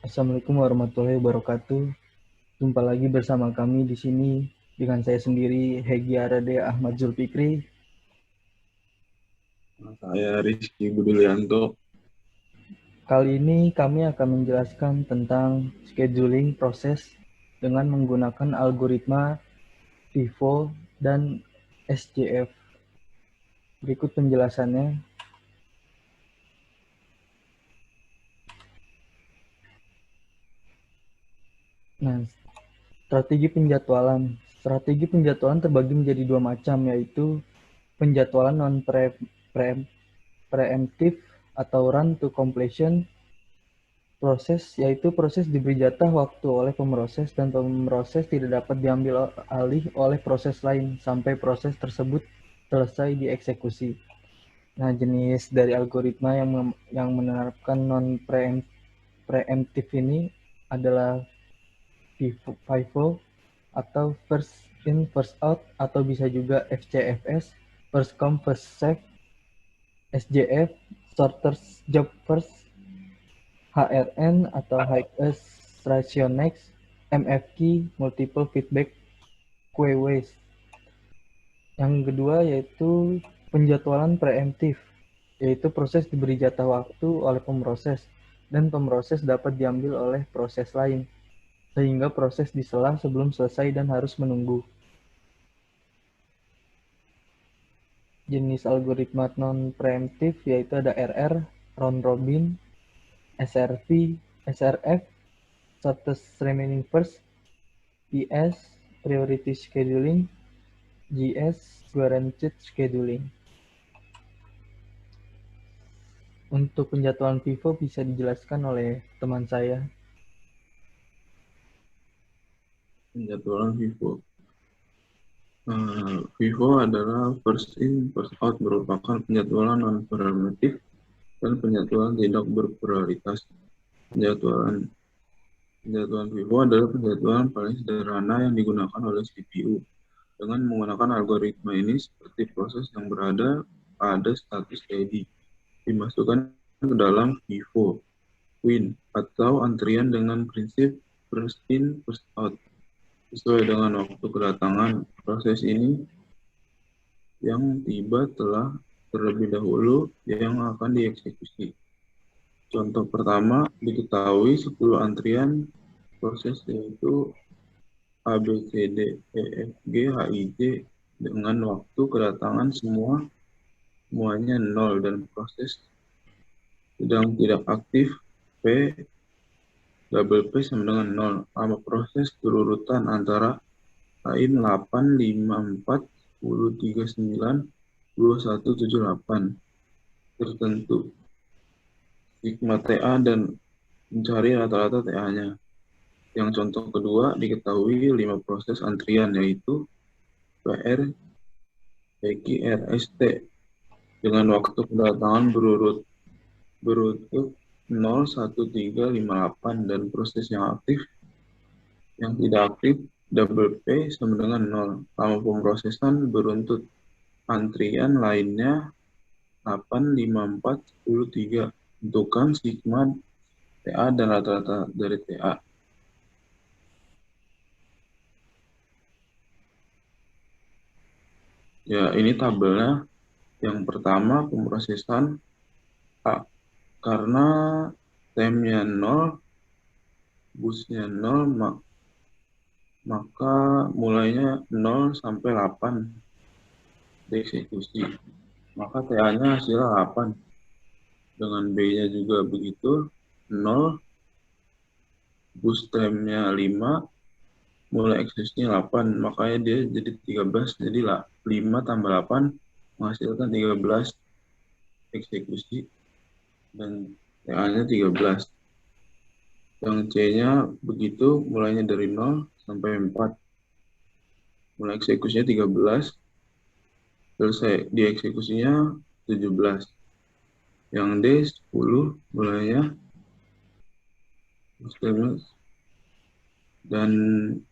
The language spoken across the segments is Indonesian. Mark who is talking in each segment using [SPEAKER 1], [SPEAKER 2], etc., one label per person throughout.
[SPEAKER 1] Assalamualaikum warahmatullahi wabarakatuh. Jumpa lagi bersama kami di sini dengan saya sendiri, Hegi Arade Ahmad Zulfikri.
[SPEAKER 2] Saya Rizky Budianto.
[SPEAKER 1] Kali ini kami akan menjelaskan tentang scheduling proses dengan menggunakan algoritma FIFO dan SJF. Berikut penjelasannya. Nah, strategi penjadwalan. Strategi penjadwalan terbagi menjadi dua macam, yaitu penjadwalan non-preemptif atau run to completion proses, yaitu proses diberi jatah waktu oleh pemroses dan pemroses tidak dapat diambil alih oleh proses lain sampai proses tersebut selesai dieksekusi. Nah, jenis dari algoritma yang menerapkan non-preemptif ini adalah FIFO atau first in first out, atau bisa juga FCFS, first come first serve, SJF, shortest job first, HRN atau Highest Ratio Next, MFQ, Multiple Feedback Queries. Yang kedua yaitu penjadwalan preemptif, yaitu proses diberi jatah waktu oleh pemroses dan pemroses dapat diambil oleh proses lain, sehingga proses disela sebelum selesai dan harus menunggu. Jenis algoritma non-preemptif yaitu ada RR, round robin, SRV, SRF, shortest remaining first, PS, priority scheduling, GS, guaranteed scheduling. Untuk penjadwalan FIFO bisa dijelaskan oleh teman saya.
[SPEAKER 2] Penjadwalan FIFO. FIFO adalah first in, first out, merupakan penjadwalan non-preemptif dan penjadwalan tidak berprioritas. Penjadwalan FIFO adalah penjadwalan paling sederhana yang digunakan oleh CPU. Dengan menggunakan algoritma ini, seperti proses yang berada pada status ready, dimasukkan ke dalam FIFO, Queen, atau antrian dengan prinsip first in, first out. Sesuai dengan waktu kedatangan proses ini yang tiba telah terlebih dahulu yang akan dieksekusi. Contoh pertama, diketahui 10 antrian proses yaitu A, B, C, D, E, F, G, H, I, J dengan waktu kedatangan semuanya 0 dan proses sedang tidak aktif P, double P sama dengan 0. Sama proses berurutan antara lain 8, 5, 4, 10, 3, 9, 2, 1, 7, 8 tertentu. Sigma TA dan mencari rata-rata TA-nya. Yang contoh kedua, diketahui 5 proses antrian yaitu PR, PQ, RST dengan waktu kedatangan berurut 0, 1, 3, 5, 8 dan proses yang aktif yang tidak aktif double P sama dengan 0. Lama pemrosesan beruntut antrian lainnya 8, 5, 4, 10, 3. Tentukan sigma TA dan rata-rata dari TA. Ya, ini tabelnya. Yang pertama, pemrosesan A. Karena time-nya 0, busnya 0, maka mulainya 0 sampai 8 dieksekusi. Maka TA-nya hasilnya 8. Dengan B-nya juga begitu, 0, bus time-nya 5, mulai eksekusinya 8, makanya dia jadi 13. Jadi 5 tambah 8 menghasilkan 13 eksekusi dan TA-nya 13. Yang C-nya begitu, mulainya dari 0 sampai 4. Mulai eksekusinya 13, selesai dieksekusinya 17. Yang D 10, mulainya dan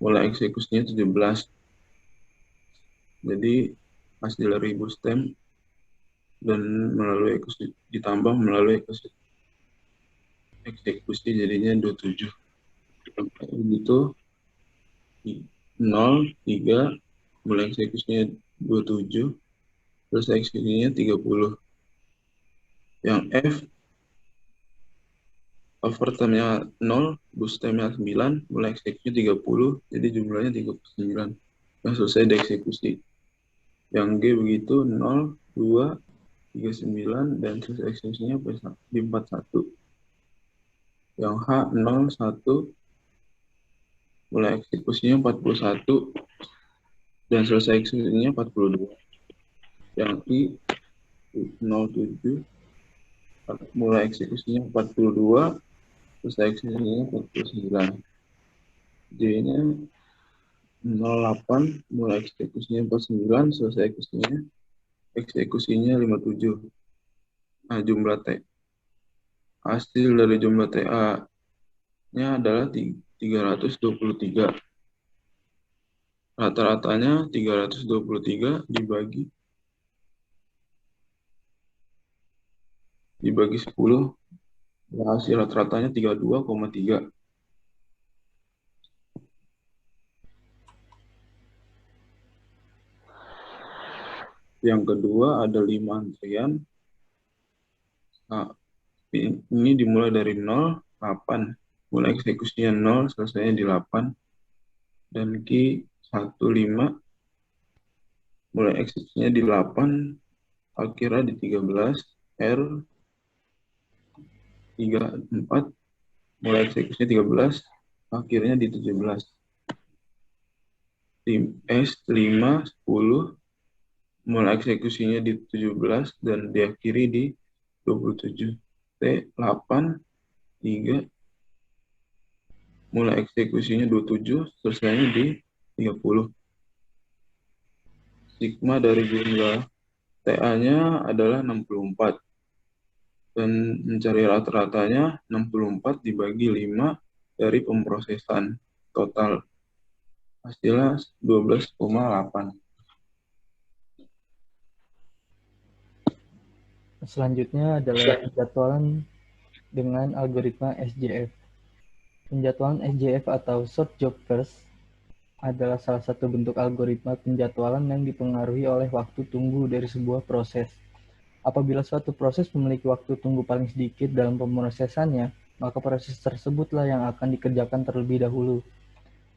[SPEAKER 2] mulai eksekusinya 17. Jadi hasil dari bootstrap dan ditambah melalui eksekusi. eksekusi jadinya 27. Begitu 0, 3, mulai eksekusinya 27, terus eksekusinya 30. Yang F, overtime-nya 0, boost time-nya 9, mulai eksekusinya 30, jadi jumlahnya 39. Yang selesai dieksekusi. Yang G begitu 0, 2, 39, dan selesai eksekusinya di 41. Yang H 0, 1, mulai eksekusinya 41, dan selesai eksekusinya 42. Yang I 07, mulai eksekusinya 42, selesai eksekusinya 49. J-nya 08, mulai eksekusinya 49, selesai eksekusinya 57. Nah, jumlah T. Hasil dari jumlah TA-nya adalah 323. Rata-ratanya 323 dibagi 10. Hasil rata-ratanya 32,3. Yang kedua ada 5 antrian. Nah, ini dimulai dari 0, 8. Mulai eksekusinya 0, selesainya di 8. Dan Q 15, mulai eksekusinya di 8, akhirnya di 13. R 34, mulai eksekusinya 13, akhirnya di 17. Tim S 5, 10, mulai eksekusinya di 17 dan diakhiri di 27. T 8, 3, mulai eksekusinya 27, selesainya di 30. Sigma dari jumlah TA-nya adalah 64. Dan mencari rata-ratanya 64 dibagi 5 dari pemrosesan total. Hasilnya 12,8.
[SPEAKER 1] Selanjutnya adalah penjadwalan dengan algoritma SJF. Penjadwalan SJF atau Short Job First adalah salah satu bentuk algoritma penjadwalan yang dipengaruhi oleh waktu tunggu dari sebuah proses. Apabila suatu proses memiliki waktu tunggu paling sedikit dalam pemrosesannya, maka proses tersebutlah yang akan dikerjakan terlebih dahulu.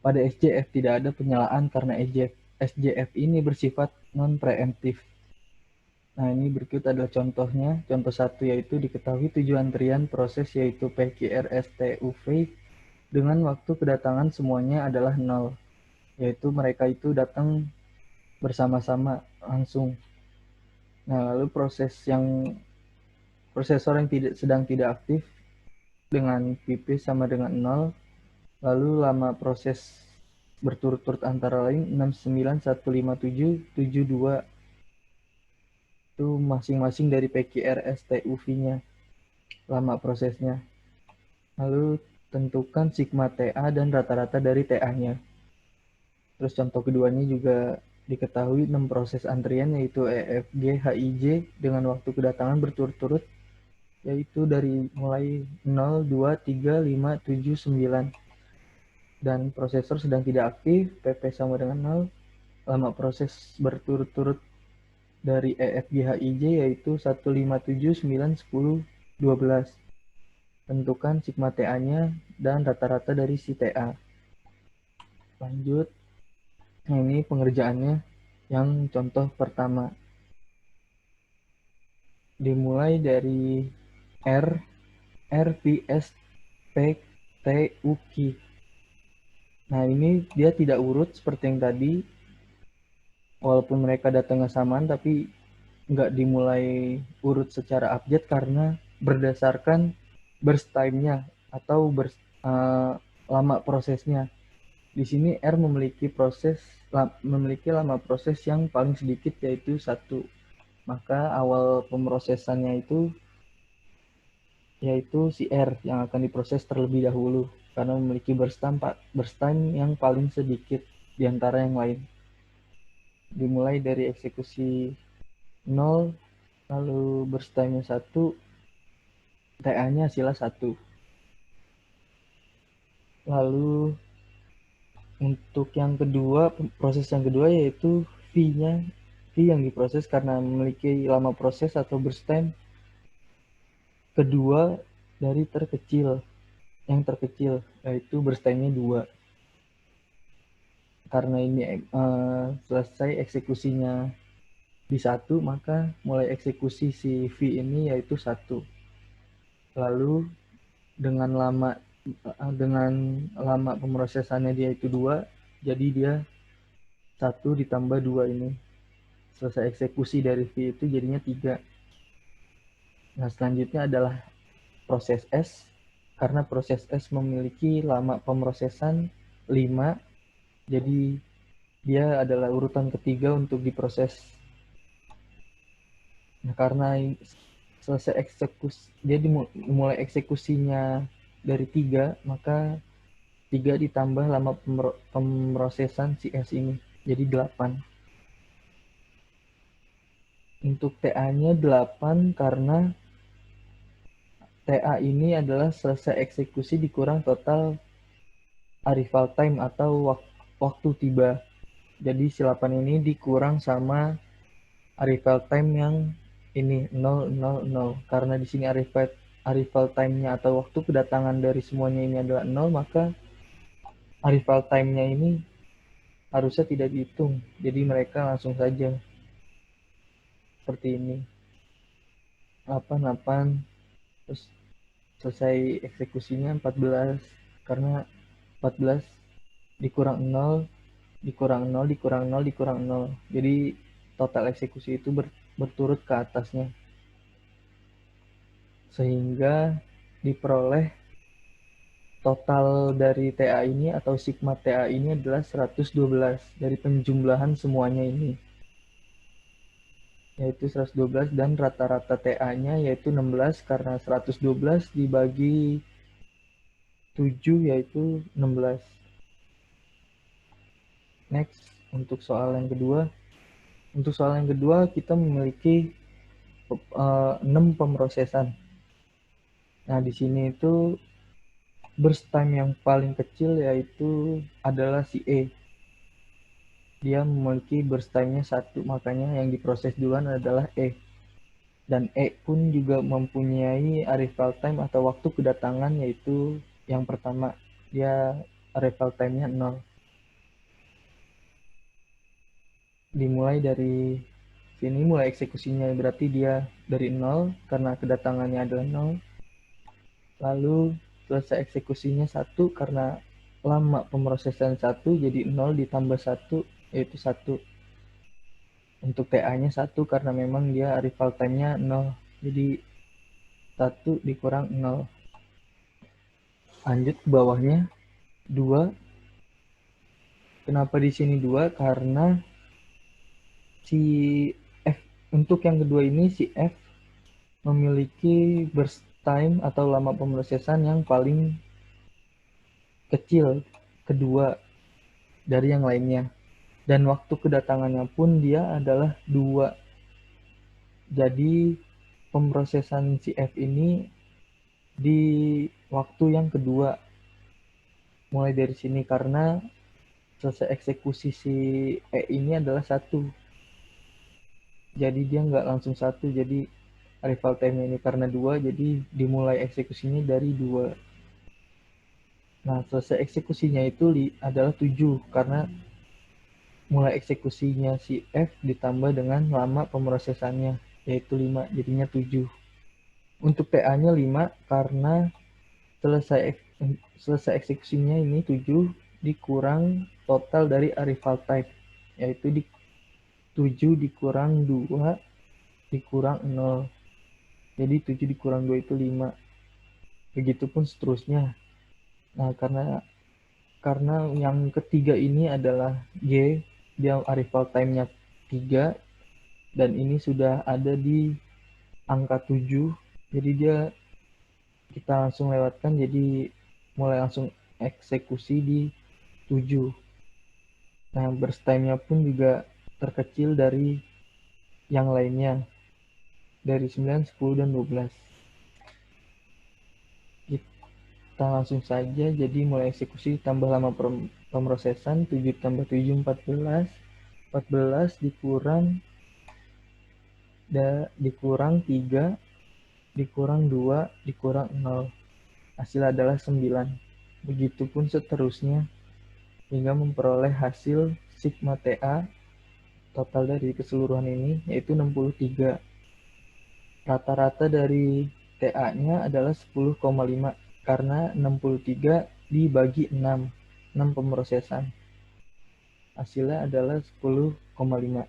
[SPEAKER 1] Pada SJF tidak ada penyalaan karena SJF ini bersifat non-preemptif. Nah, ini berikut adalah contohnya. Contoh 1 yaitu diketahui tujuan antrian proses yaitu PQRSTUV dengan waktu kedatangan semuanya adalah 0, yaitu mereka itu datang bersama-sama langsung. Nah, lalu prosesor yang sedang tidak aktif dengan PP sama dengan 0, lalu lama proses berturut-turut antara lain 6915772 itu masing-masing dari PQRSTUV-nya lama prosesnya. Lalu tentukan sigma TA dan rata-rata dari TA-nya. Terus contoh keduanya juga diketahui 6 proses antrian yaitu EFG HIJ dengan waktu kedatangan berturut-turut yaitu dari mulai 0, 2, 3, 5, 7, 9. Dan prosesor sedang tidak aktif, PP sama dengan 0. Lama proses berturut-turut dari EFGHIJ yaitu 157, 9, 10, 12. Tentukan sigma TA-nya dan rata-rata dari si TA. Lanjut. Nah, ini pengerjaannya yang contoh pertama. Dimulai dari R, RPS, P, T, UK. Nah, ini dia tidak urut seperti yang tadi. Walaupun mereka datangnya samaan, tapi nggak dimulai urut secara abjad karena berdasarkan burst time-nya atau lama prosesnya. Di sini R memiliki lama proses yang paling sedikit yaitu 1. Maka awal pemrosesannya itu yaitu si R yang akan diproses terlebih dahulu karena memiliki burst time yang paling sedikit di antara yang lain. Dimulai dari eksekusi 0, lalu burst time-nya 1, TA-nya hasilnya 1. Lalu untuk yang kedua, proses yang kedua yaitu V-nya. V yang diproses karena memiliki lama proses atau burst time kedua dari terkecil. Yang terkecil yaitu burst time-nya 2. Karena ini selesai eksekusinya di 1, maka mulai eksekusi si V ini yaitu 1. Lalu dengan lama pemrosesannya dia itu 2, jadi dia 1 ditambah 2 ini. Selesai eksekusi dari V itu jadinya 3. Nah, selanjutnya adalah proses S. Karena proses S memiliki lama pemrosesan 5, jadi dia adalah urutan ketiga untuk diproses. Nah, karena selesai eksekusi, dia dimulai eksekusinya dari 3, maka 3 ditambah lama pemrosesan si S ini, jadi 8. Untuk TA-nya 8 karena TA ini adalah selesai eksekusi dikurang total arrival time atau waktu tiba. Jadi si 8 ini dikurang sama arrival time yang ini 000. Karena di sini arrival time-nya atau waktu kedatangan dari semuanya ini adalah 0, maka arrival time-nya ini harusnya tidak dihitung. Jadi mereka langsung saja seperti ini. 8, terus selesai eksekusinya 14, karena 14 dikurang 0, dikurang 0, dikurang 0, dikurang 0. Jadi total eksekusi itu berturut ke atasnya. Sehingga diperoleh total dari TA ini atau sigma TA ini adalah 112 dari penjumlahan semuanya ini. Yaitu 112 dan rata-rata TA-nya yaitu 16 karena 112 dibagi 7 yaitu 16. Next, untuk soal yang kedua. Untuk soal yang kedua kita memiliki 6 pemrosesan. Nah, di sini itu burst time yang paling kecil yaitu adalah si E. Dia memiliki burst time-nya 1, makanya yang diproses duluan adalah E. Dan E pun juga mempunyai arrival time atau waktu kedatangan yaitu yang pertama, dia arrival time-nya 0. Dimulai dari sini, mulai eksekusinya berarti dia dari 0 karena kedatangannya adalah 0. Lalu selesai eksekusinya 1 karena lama pemrosesan 1, jadi 0 ditambah 1 yaitu 1. Untuk TA-nya 1 karena memang dia arrival time-nya 0, jadi 1 dikurang 0. Lanjut ke bawahnya 2. Kenapa di sini 2? Karena si F, untuk yang kedua ini si F memiliki burst time atau lama pemrosesan yang paling kecil, kedua dari yang lainnya. Dan waktu kedatangannya pun dia adalah 2. Jadi pemrosesan si F ini di waktu yang kedua. Mulai dari sini karena selesai eksekusi si E ini adalah 1. Jadi dia nggak langsung 1, jadi arrival time ini karena 2, jadi dimulai eksekusinya dari 2. Nah, selesai eksekusinya itu adalah 7 karena mulai eksekusinya si F ditambah dengan lama pemrosesannya yaitu 5, jadinya 7. Untuk TA-nya 5 karena selesai eksekusinya ini 7 dikurang total dari arrival time yaitu 7 dikurang 2 dikurang 0. Jadi 7 dikurang 2 itu 5. Begitupun seterusnya. Nah, karena yang ketiga ini adalah G, dia arrival time-nya 3 dan ini sudah ada di angka 7. Jadi kita langsung lewatkan, jadi mulai langsung eksekusi di 7. Nah, burst time-nya pun juga terkecil dari yang lainnya, dari 9, 10, dan 12. Kita langsung saja, jadi mulai eksekusi tambah lama pemrosesan, 7 tambah 7, 14. 14 dikurang 3, dikurang 2, dikurang 0. Hasil adalah 9. Begitupun seterusnya, hingga memperoleh hasil sigma TA total dari keseluruhan ini, yaitu 63. Rata-rata dari TA-nya adalah 10,5 karena 63 dibagi 6 pemrosesan. Hasilnya adalah 10,5.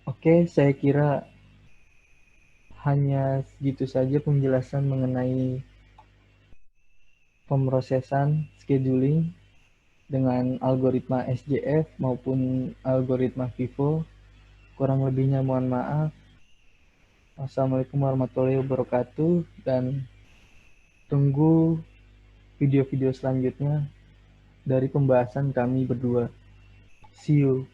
[SPEAKER 1] Oke, saya kira hanya segitu saja penjelasan mengenai pemrosesan scheduling dengan algoritma SJF maupun algoritma FIFO. Kurang lebihnya mohon maaf. Wassalamualaikum warahmatullahi wabarakatuh, dan tunggu video-video selanjutnya dari pembahasan kami berdua. See you.